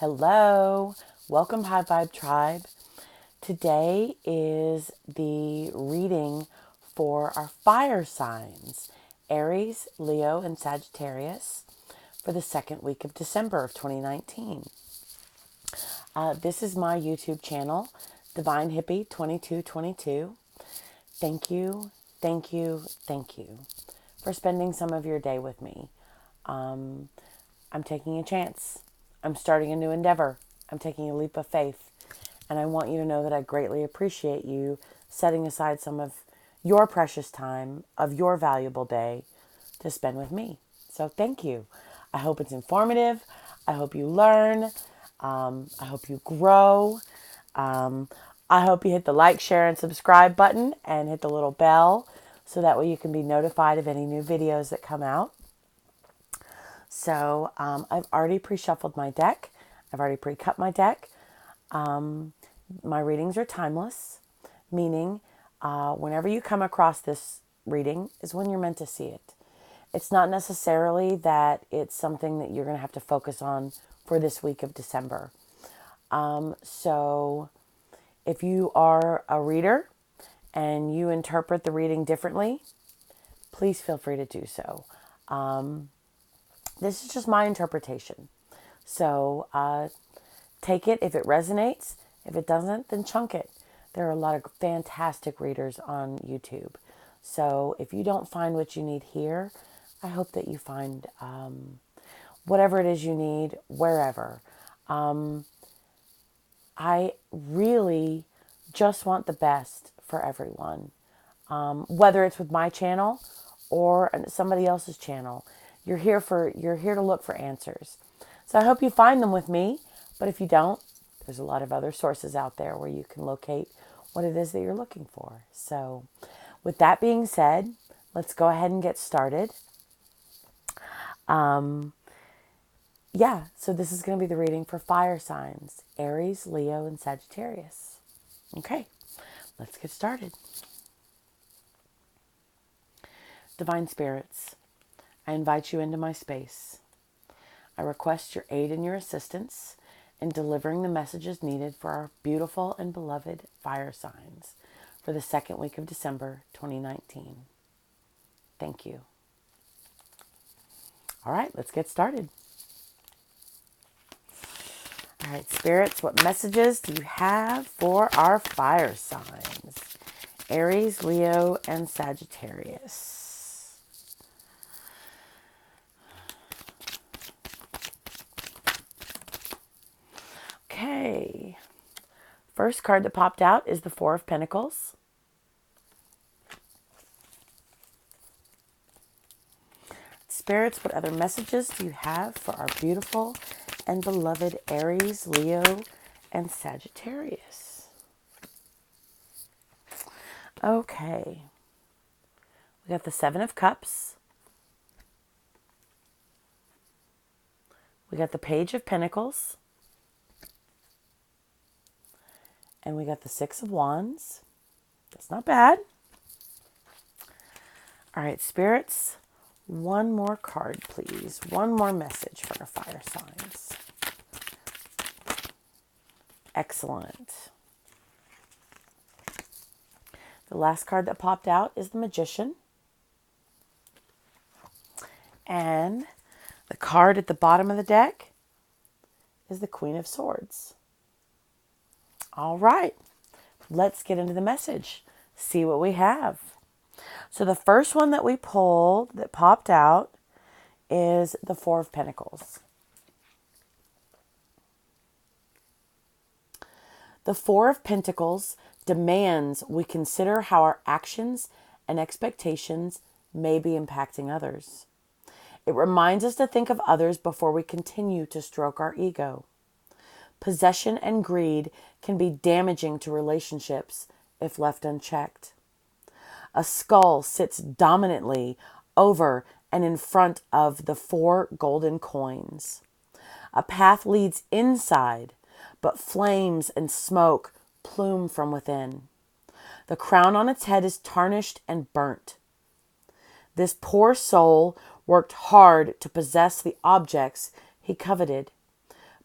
Hello, welcome High Vibe Tribe. Today is the reading for our fire signs, Aries, Leo, and Sagittarius for the second week of December of 2019. This is my YouTube channel, Divine Hippie 2222. Thank you, thank you, thank you for spending some of your day with me. I'm taking a chance. I'm starting a new endeavor. I'm taking a leap of faith. And I want you to know that I greatly appreciate you setting aside some of your precious time of your valuable day to spend with me. So thank you. I hope it's informative. I hope you learn. I hope you grow. I hope you hit the like, share, and subscribe button and hit the little bell so that way you can be notified of any new videos that come out. So I've already pre-shuffled my deck. I've already pre-cut my deck. My readings are timeless, meaning whenever you come across this reading is when you're meant to see it. It's not necessarily that it's something that you're going to have to focus on for this week of December. So if you are a reader and you interpret the reading differently, please feel free to do so. This is just my interpretation. So take it if it resonates. If it doesn't, then chunk it. There are a lot of fantastic readers on YouTube. So if you don't find what you need here, I hope that you find whatever it is you need, wherever. I really just want the best for everyone. Whether it's with my channel or somebody else's channel. You're here to look for answers. So I hope you find them with me, but if you don't, there's a lot of other sources out there where you can locate what it is that you're looking for. So with that being said, let's go ahead and get started. So this is going to be the reading for fire signs, Aries, Leo, and Sagittarius. Okay, let's get started. Divine Spirits, I invite you into my space. I request your aid and your assistance in delivering the messages needed for our beautiful and beloved fire signs for the second week of December 2019. Thank you. All right, let's get started. All right, Spirits, what messages do you have for our fire signs? Aries, Leo, and Sagittarius. Okay. First card that popped out is the Four of Pentacles. Spirits, what other messages do you have for our beautiful and beloved Aries, Leo, and Sagittarius? Okay. We got the Seven of Cups. We got the Page of Pentacles. And we got the Six of Wands. That's not bad. All right, Spirits, one more card, please. One more message for our fire signs. Excellent. The last card that popped out is the Magician. And the card at the bottom of the deck is the Queen of Swords. All right, let's get into the message. See what we have. So the first one that we pulled that popped out is the Four of Pentacles. The Four of Pentacles demands we consider how our actions and expectations may be impacting others. It reminds us to think of others before we continue to stroke our ego. Possession and greed can be damaging to relationships if left unchecked. A skull sits dominantly over and in front of the four golden coins. A path leads inside, but flames and smoke plume from within. The crown on its head is tarnished and burnt. This poor soul worked hard to possess the objects he coveted,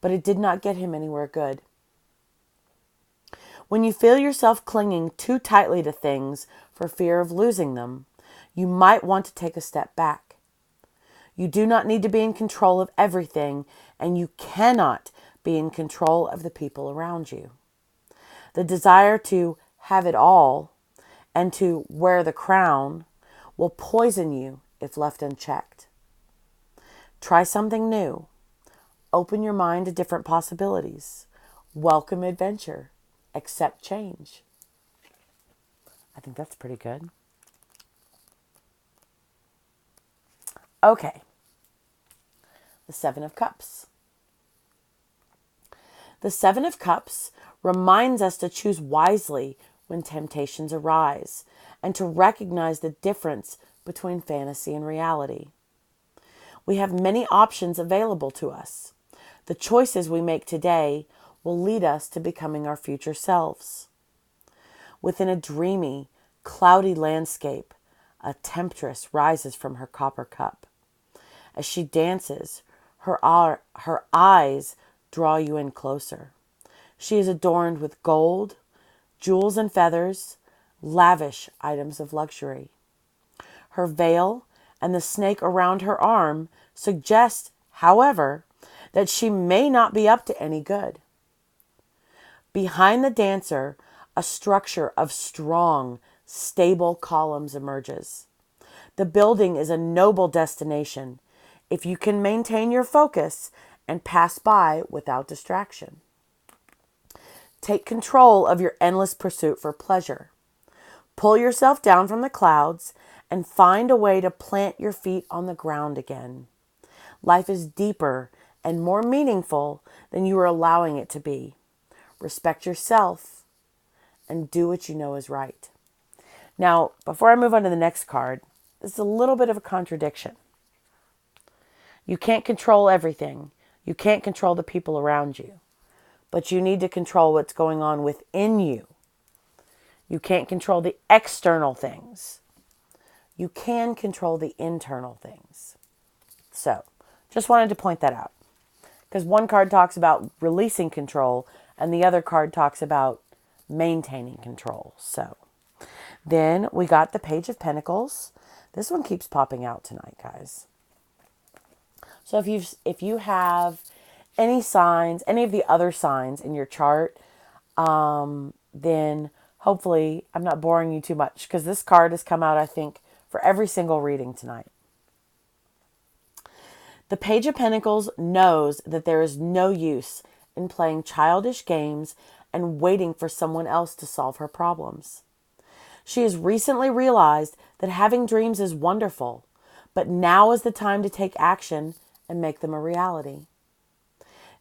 but it did not get him anywhere good. When you feel yourself clinging too tightly to things for fear of losing them, you might want to take a step back. You do not need to be in control of everything, and you cannot be in control of the people around you. The desire to have it all and to wear the crown will poison you if left unchecked. Try something new. Open your mind to different possibilities. Welcome adventure. Accept change. I think that's pretty good. Okay. The Seven of Cups. The Seven of Cups reminds us to choose wisely when temptations arise and to recognize the difference between fantasy and reality. We have many options available to us. The choices we make today will lead us to becoming our future selves. Within a dreamy, cloudy landscape, a temptress rises from her copper cup. As she dances, her eyes draw you in closer. She is adorned with gold, jewels and feathers, lavish items of luxury. Her veil and the snake around her arm suggest, however, that she may not be up to any good. Behind the dancer, a structure of strong, stable columns emerges. The building is a noble destination if you can maintain your focus and pass by without distraction. Take control of your endless pursuit for pleasure. Pull yourself down from the clouds and find a way to plant your feet on the ground again. Life is deeper and more meaningful than you are allowing it to be. Respect yourself and do what you know is right. Now, before I move on to the next card, this is a little bit of a contradiction. You can't control everything. You can't control the people around you, but you need to control what's going on within you. You can't control the external things. You can control the internal things. So, just wanted to point that out. Because one card talks about releasing control and the other card talks about maintaining control. So, then we got the Page of Pentacles. This one keeps popping out tonight, guys. So if you have any signs, any of the other signs in your chart, then hopefully I'm not boring you too much because this card has come out, I think, for every single reading tonight. The Page of Pentacles knows that there is no use in playing childish games and waiting for someone else to solve her problems. She has recently realized that having dreams is wonderful, but now is the time to take action and make them a reality.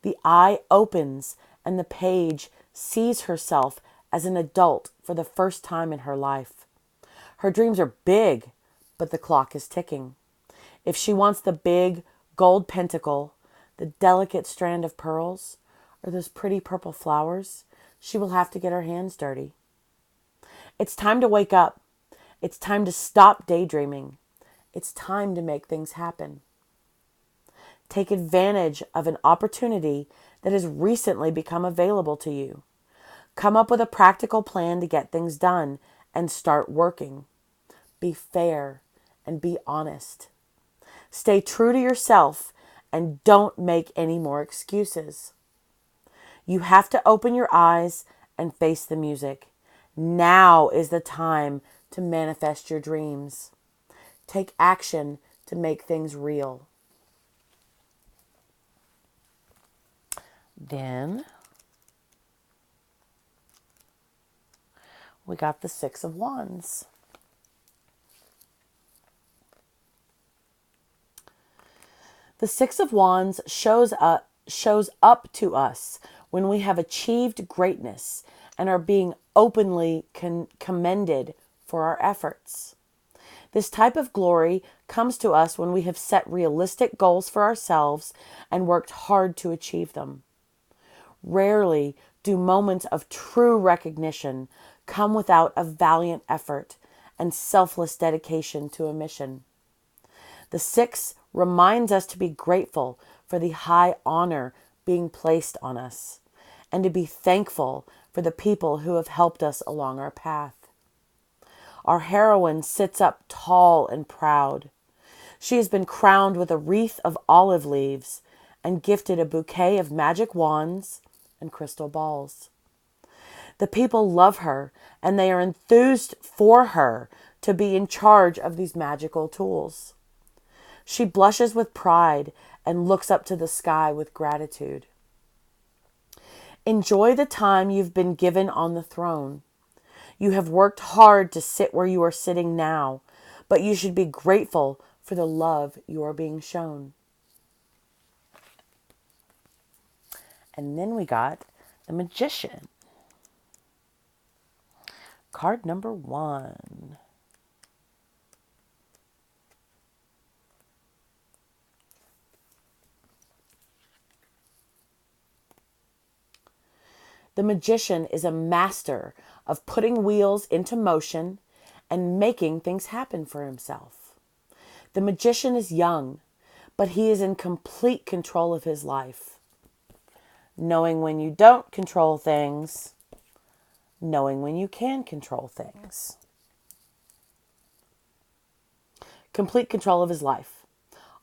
The eye opens and the page sees herself as an adult for the first time in her life. Her dreams are big, but the clock is ticking. If she wants the big gold pentacle, the delicate strand of pearls, or those pretty purple flowers, she will have to get her hands dirty. It's time to wake up. It's time to stop daydreaming. It's time to make things happen. Take advantage of an opportunity that has recently become available to you. Come up with a practical plan to get things done and start working. Be fair and be honest. Stay true to yourself and don't make any more excuses. You have to open your eyes and face the music. Now is the time to manifest your dreams. Take action to make things real. Then we got the Six of Wands. The Six of Wands shows up to us when we have achieved greatness and are being openly commended for our efforts. This type of glory comes to us when we have set realistic goals for ourselves and worked hard to achieve them. Rarely do moments of true recognition come without a valiant effort and selfless dedication to a mission. The Six reminds us to be grateful for the high honor being placed on us, and to be thankful for the people who have helped us along our path. Our heroine sits up tall and proud. She has been crowned with a wreath of olive leaves and gifted a bouquet of magic wands and crystal balls. The people love her, and they are enthused for her to be in charge of these magical tools. She blushes with pride and looks up to the sky with gratitude. Enjoy the time you've been given on the throne. You have worked hard to sit where you are sitting now, but you should be grateful for the love you are being shown. And then we got the Magician. Card number 1. The magician is a master of putting wheels into motion and making things happen for himself. The magician is young, but he is in complete control of his life. Knowing when you don't control things, knowing when you can control things. Complete control of his life.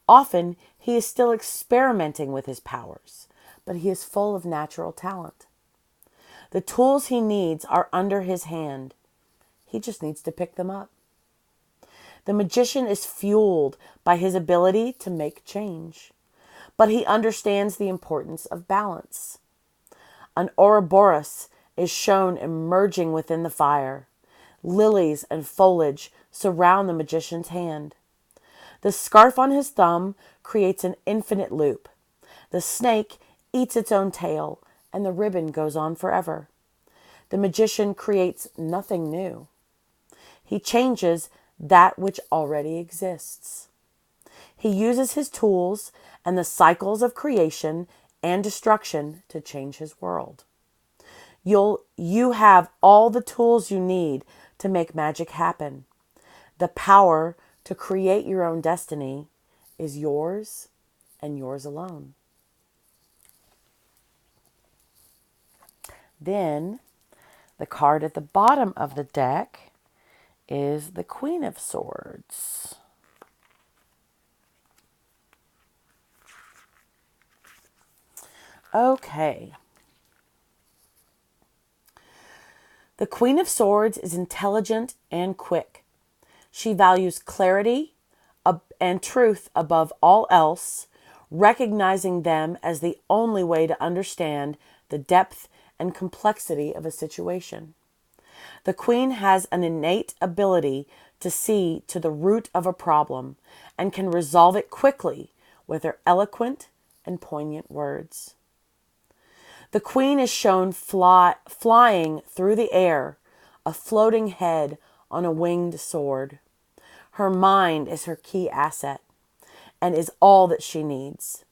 Often, he is still experimenting with his powers, but he is full of natural talent. The tools he needs are under his hand. He just needs to pick them up. The magician is fueled by his ability to make change, but he understands the importance of balance. An Ouroboros is shown emerging within the fire. Lilies and foliage surround the magician's hand. The scarf on his thumb creates an infinite loop. The snake eats its own tail, and the ribbon goes on forever. The magician creates nothing new. He changes that which already exists. He uses his tools and the cycles of creation and destruction to change his world. You have all the tools you need to make magic happen. The power to create your own destiny is yours and yours alone. Then, the card at the bottom of the deck is the Queen of Swords. Okay. The Queen of Swords is intelligent and quick. She values clarity and truth above all else, recognizing them as the only way to understand the depth and complexity of a situation. The Queen has an innate ability to see to the root of a problem and can resolve it quickly with her eloquent and poignant words. The Queen is shown flying through the air, a floating head on a winged sword. Her mind is her key asset and is all that she needs.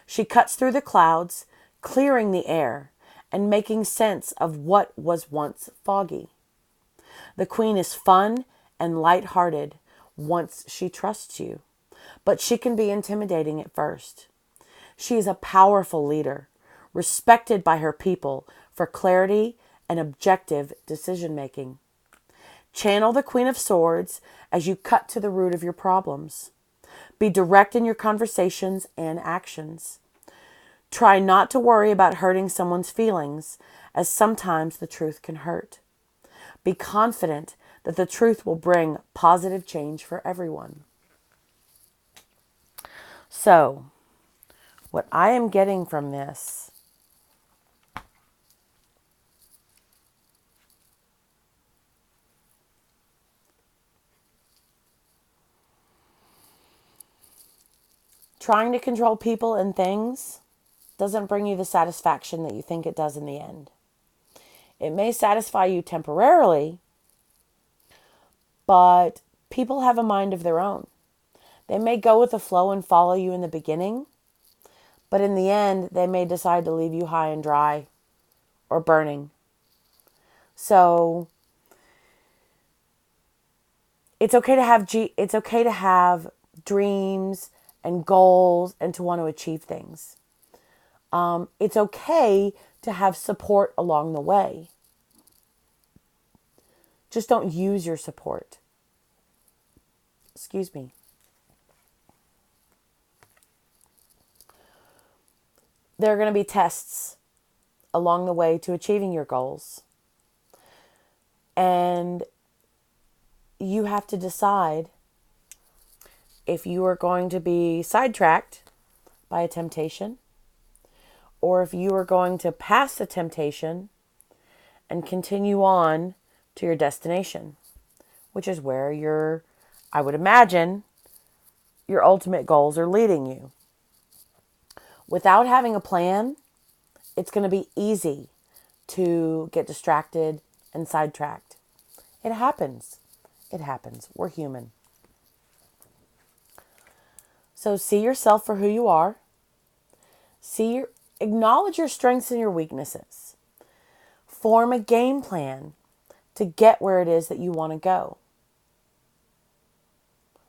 She cuts through the clouds, clearing the air and making sense of what was once foggy. The Queen is fun and lighthearted once she trusts you, but she can be intimidating at first. She is a powerful leader, respected by her people for clarity and objective decision-making. Channel the Queen of Swords as you cut to the root of your problems. Be direct in your conversations and actions. Try not to worry about hurting someone's feelings, as sometimes the truth can hurt. Be confident that the truth will bring positive change for everyone. So, what I am getting from this trying to control people and things doesn't bring you the satisfaction that you think it does in the end. It may satisfy you temporarily, but people have a mind of their own. They may go with the flow and follow you in the beginning, but in the end, they may decide to leave you high and dry or burning. So it's okay to have dreams and goals and to want to achieve things. It's okay to have support along the way. Just don't use your support. Excuse me. There are going to be tests along the way to achieving your goals. And you have to decide if you are going to be sidetracked by a temptation, or if you are going to pass the temptation and continue on to your destination, which is where I would imagine, your ultimate goals are leading you. Without having a plan, it's going to be easy to get distracted and sidetracked. It happens. It happens. We're human. So see yourself for who you are. Acknowledge your strengths and your weaknesses. Form a game plan to get where it is that you want to go.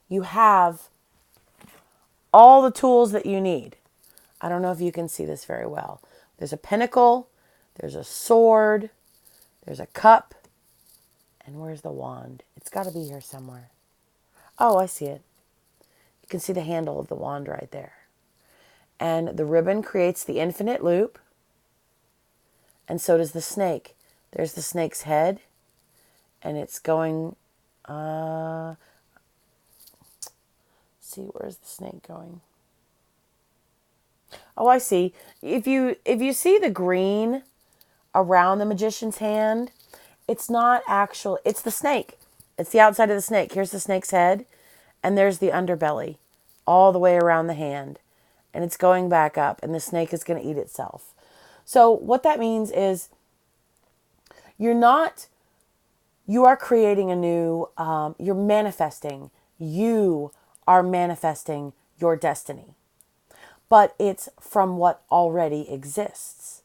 You have all the tools that you need. I don't know if you can see this very well. There's a pinnacle, there's a sword, there's a cup, and where's the wand? It's got to be here somewhere. Oh, I see it. You can see the handle of the wand right there. And the ribbon creates the infinite loop, and so does the snake. There's the snake's head, and it's going, see, where's the snake going? Oh, I see. If you see the green around the magician's hand, it's not actual, it's the snake. It's the outside of the snake. Here's the snake's head, and there's the underbelly all the way around the hand. And it's going back up, and the snake is going to eat itself. So what that means is you are creating a new, you're manifesting. You are manifesting your destiny. But it's from what already exists.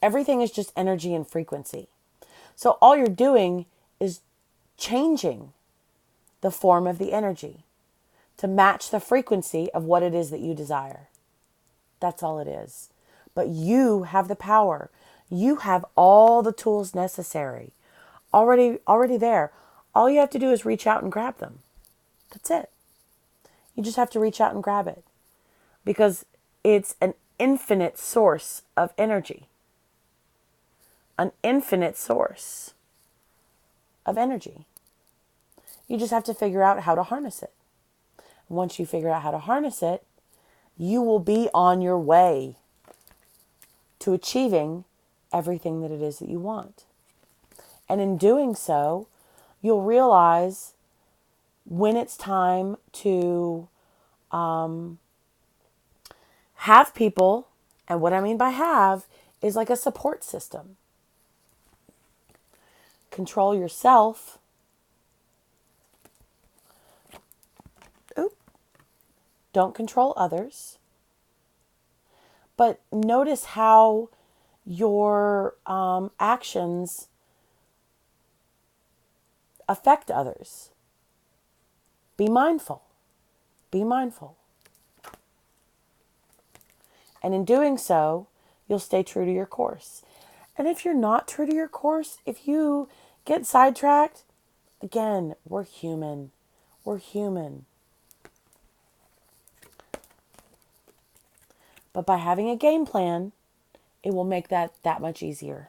Everything is just energy and frequency. So all you're doing is changing the form of the energy to match the frequency of what it is that you desire. That's all it is. But you have the power. You have all the tools necessary already there. All you have to do is reach out and grab them. That's it. You just have to reach out and grab it, because it's an infinite source of energy. An infinite source of energy. You just have to figure out how to harness it. Once you figure out how to harness it, you will be on your way to achieving everything that it is that you want. And in doing so, you'll realize when it's time to have people, and what I mean by have is like a support system. Control yourself. Don't control others. But notice how your actions affect others. Be mindful. Be mindful. And in doing so, you'll stay true to your course. And if you're not true to your course, if you get sidetracked, again, we're human. We're human. But by having a game plan, it will make that much easier.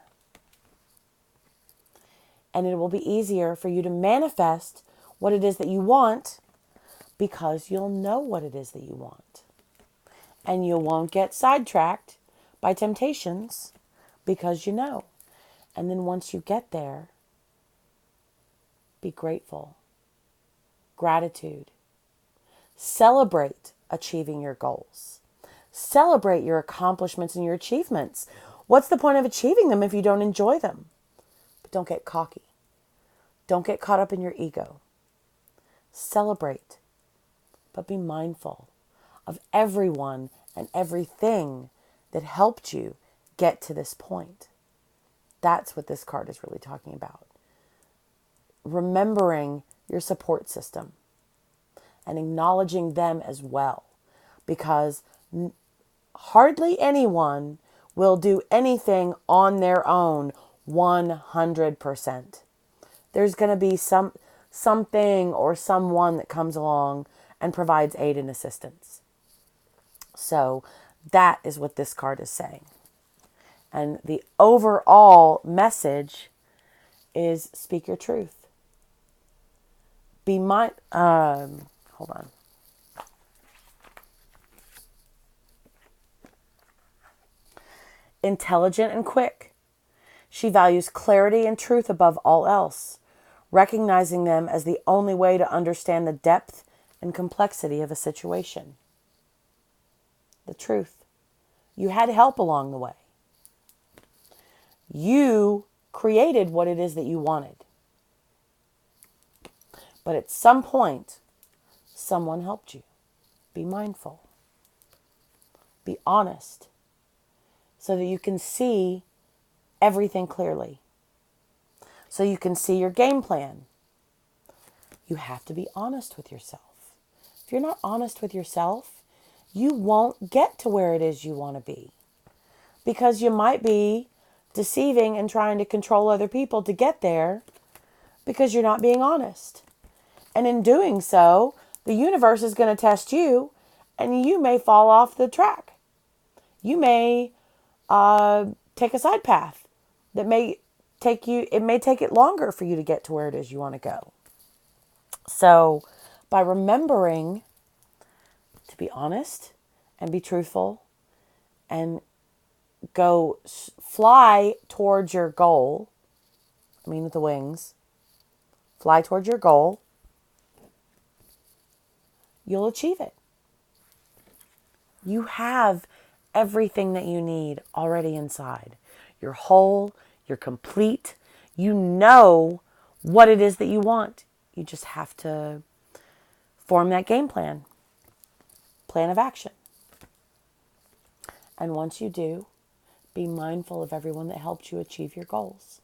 And it will be easier for you to manifest what it is that you want, because you'll know what it is that you want. And you won't get sidetracked by temptations because you know. And then once you get there, be grateful. Gratitude. Celebrate achieving your goals. Celebrate your accomplishments and your achievements. What's the point of achieving them if you don't enjoy them? But don't get cocky. Don't get caught up in your ego. Celebrate, but be mindful of everyone and everything that helped you get to this point. That's what this card is really talking about. Remembering your support system and acknowledging them as well, because hardly anyone will do anything on their own 100%. There's going to be something or someone that comes along and provides aid and assistance. So that is what this card is saying. And the overall message is speak your truth. Hold on. Intelligent and quick. She values clarity and truth above all else, recognizing them as the only way to understand the depth and complexity of a situation. The truth. You had help along the way. You created what it is that you wanted. But at some point, someone helped you. Be mindful. Be honest. So that you can see everything clearly. So you can see your game plan. You have to be honest with yourself. If you're not honest with yourself, you won't get to where it is you want to be. Because you might be deceiving and trying to control other people to get there because you're not being honest. And in doing so, the universe is going to test you and you may fall off the track. You may take a side path that may take it longer for you to get to where it is you want to go. So by remembering to be honest and be truthful and go fly towards your goal, with the wings, fly towards your goal, you'll achieve it. You have everything that you need already inside. You're whole, you're complete, you know what it is that you want. You just have to form that game plan of action. And once you do, be mindful of everyone that helped you achieve your goals.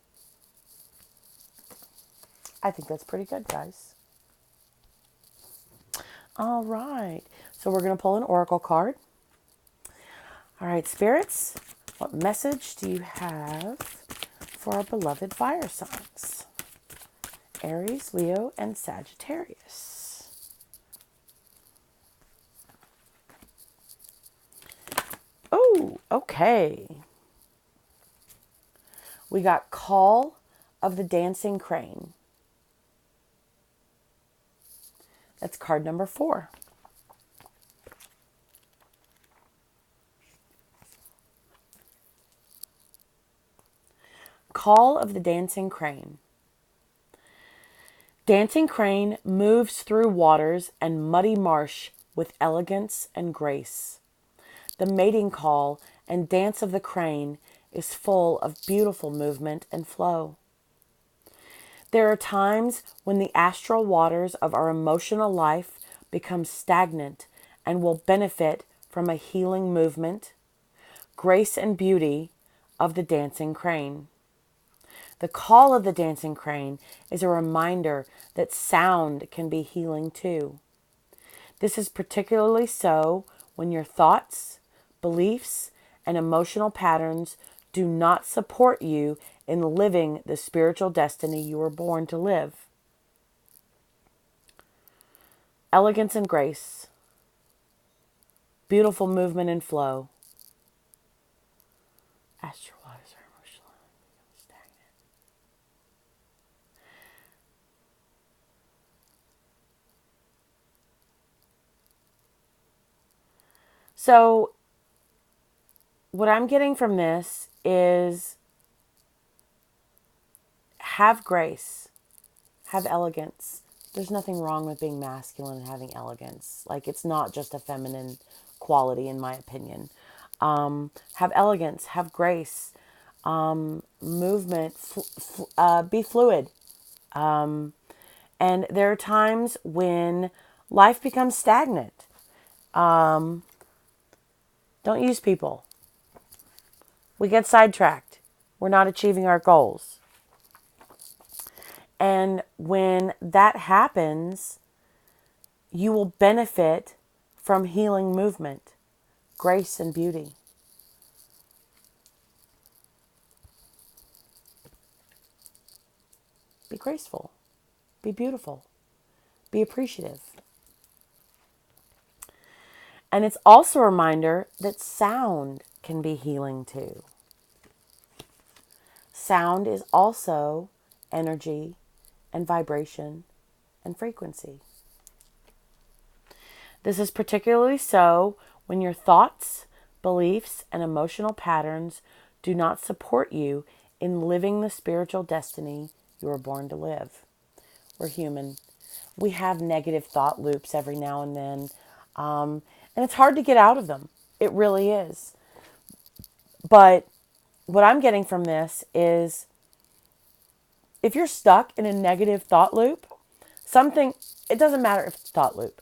I think that's pretty good, guys. All right. So we're going to pull an oracle card. All right, spirits, what message do you have for our beloved fire signs? Aries, Leo, and Sagittarius. Oh, okay. We got Call of the Dancing Crane. That's card number 4. Call of the Dancing Crane. Dancing crane moves through waters and muddy marsh with elegance and grace. The mating call and dance of the crane is full of beautiful movement and flow. There are times when the astral waters of our emotional life become stagnant and will benefit from a healing movement, grace and beauty of the dancing crane. The call of the dancing crane is a reminder that sound can be healing too. This is particularly so when your thoughts, beliefs, and emotional patterns do not support you in living the spiritual destiny you were born to live. Elegance and grace, beautiful movement and flow. Astral waters are emotional and stagnant. So, what I'm getting from this is have grace, have elegance. There's nothing wrong with being masculine and having elegance. Like, it's not just a feminine quality, in my opinion. Have elegance, have grace, movement, be fluid. And there are times when life becomes stagnant. Don't use people. We get sidetracked. We're not achieving our goals. And when that happens, you will benefit from healing movement, grace and beauty. Be graceful. Be beautiful. Be appreciative. And it's also a reminder that sound can be healing too. Sound is also energy and vibration and frequency. This is particularly so when your thoughts, beliefs, and emotional patterns do not support you in living the spiritual destiny you were born to live. We're human. We have negative thought loops every now and then, and it's hard to get out of them. It really is. But what I'm getting from this is if you're stuck in a negative thought loop, it doesn't matter if it's thought loop,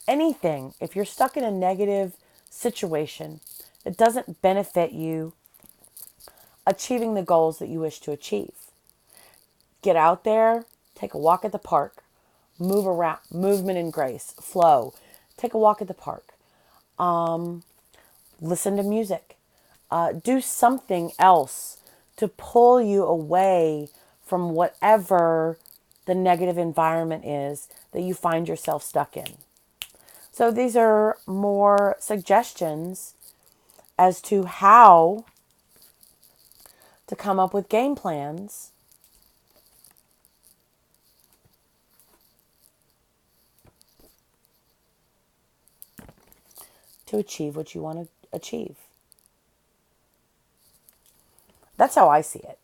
anything, if you're stuck in a negative situation that doesn't benefit you achieving the goals that you wish to achieve, get out there, take a walk at the park, move around, movement and grace, flow, take a walk at the park, listen to music, do something else to pull you away from whatever the negative environment is that you find yourself stuck in. So these are more suggestions as to how to come up with game plans to achieve what you want to achieve. That's how I see it.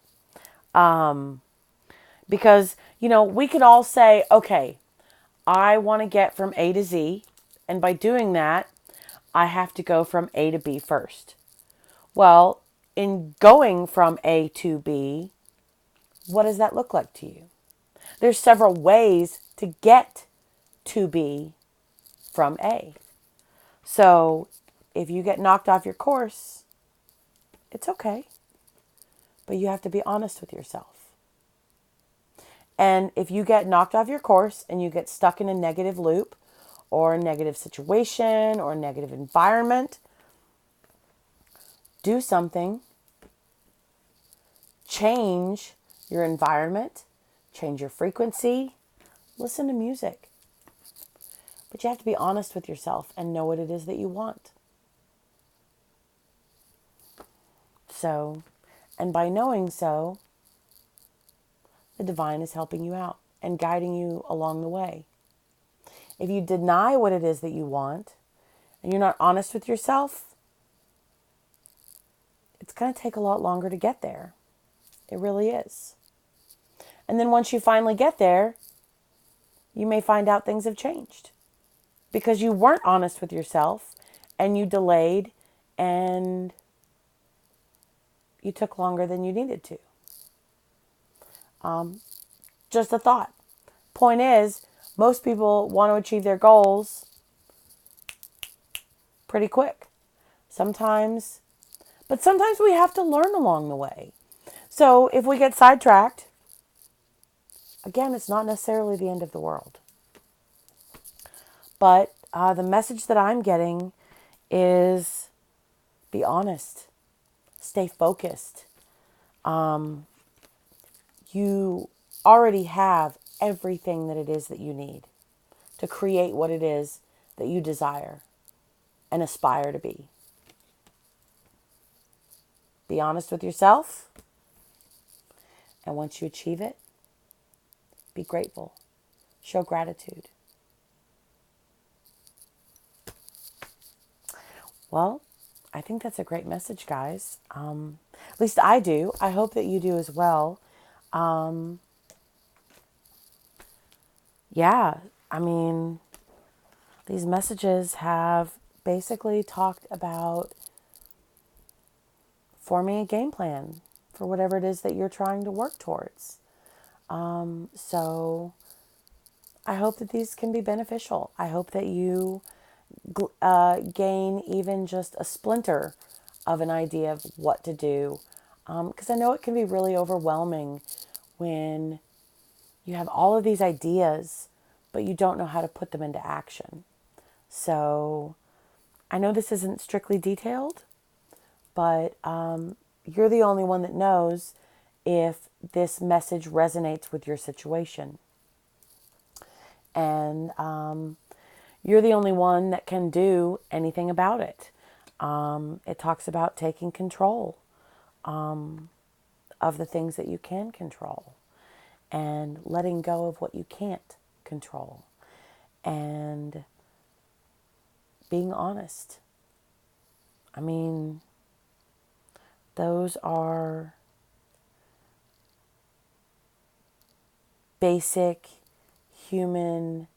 Because, we could all say, okay, I want to get from A to Z. And by doing that, I have to go from A to B first. Well, in going from A to B, what does that look like to you? There's several ways to get to B from A. So if you get knocked off your course, it's okay. But you have to be honest with yourself. And if you get knocked off your course and you get stuck in a negative loop or a negative situation or a negative environment, do something. Change your environment. Change your frequency. Listen to music. But you have to be honest with yourself and know what it is that you want. So, and by knowing so, the divine is helping you out and guiding you along the way. If you deny what it is that you want and you're not honest with yourself, it's going to take a lot longer to get there. It really is. And then once you finally get there, you may find out things have changed because you weren't honest with yourself and you delayed and you took longer than you needed to. Just a thought. Point is, most people want to achieve their goals pretty quick. Sometimes we have to learn along the way. So if we get sidetracked, again, it's not necessarily the end of the world. But the message that I'm getting is be honest. Stay focused. You already have everything that it is that you need to create what it is that you desire and aspire to be. Be honest with yourself. And once you achieve it, be grateful. Show gratitude. Well, I think that's a great message, guys. At least I do. I hope that you do as well. Yeah, I mean, these messages have basically talked about forming a game plan for whatever it is that you're trying to work towards. So I hope that these can be beneficial. I hope that you gain even just a splinter of an idea of what to do. Because I know it can be really overwhelming when you have all of these ideas, but you don't know how to put them into action. So I know this isn't strictly detailed, but you're the only one that knows if this message resonates with your situation. And you're the only one that can do anything about it. It talks about taking control of the things that you can control and letting go of what you can't control and being honest. I mean, those are basic human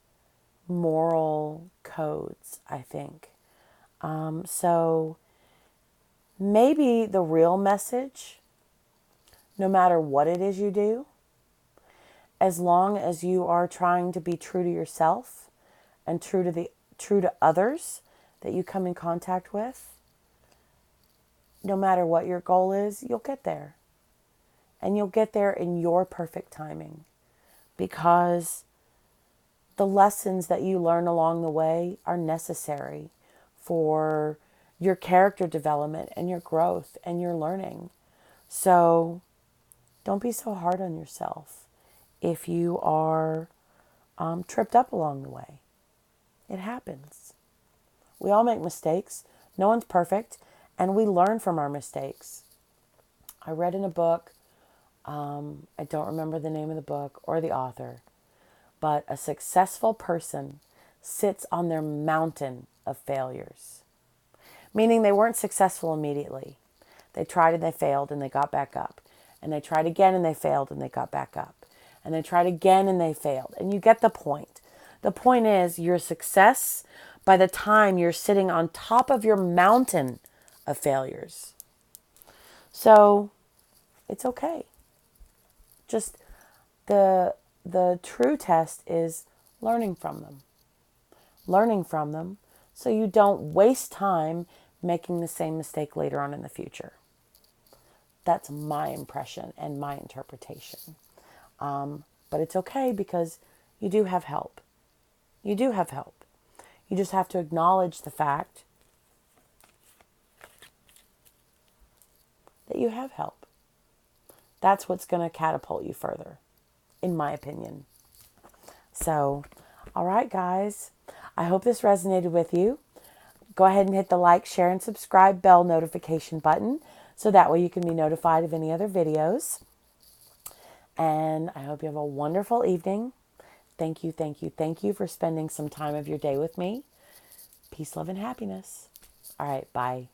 moral codes, I think. So maybe the real message, no matter what it is you do, as long as you are trying to be true to yourself and true to others that you come in contact with, no matter what your goal is, you'll get there. And you'll get there in your perfect timing, because the lessons that you learn along the way are necessary for your character development and your growth and your learning. So don't be so hard on yourself if you are tripped up along the way. It happens. We all make mistakes. No one's perfect, and we learn from our mistakes. I read in a book, I don't remember the name of the book or the author, but a successful person sits on their mountain of failures, meaning they weren't successful immediately. They tried and they failed and they got back up. And they tried again and they failed and they got back up. And they tried again and they failed. And you get the point. The point is, your success by the time you're sitting on top of your mountain of failures. So it's okay. Just the true test is learning from them. Learning from them so you don't waste time making the same mistake later on in the future. That's my impression and my interpretation. But it's okay, because you do have help. You do have help. You just have to acknowledge the fact that you have help. That's what's going to catapult you further, in my opinion. So, all right, guys. I hope this resonated with you. Go ahead and hit the like, share, and subscribe bell notification button, so that way you can be notified of any other videos. And I hope you have a wonderful evening. Thank you, thank you, thank you for spending some time of your day with me. Peace, love, and happiness. All right, bye.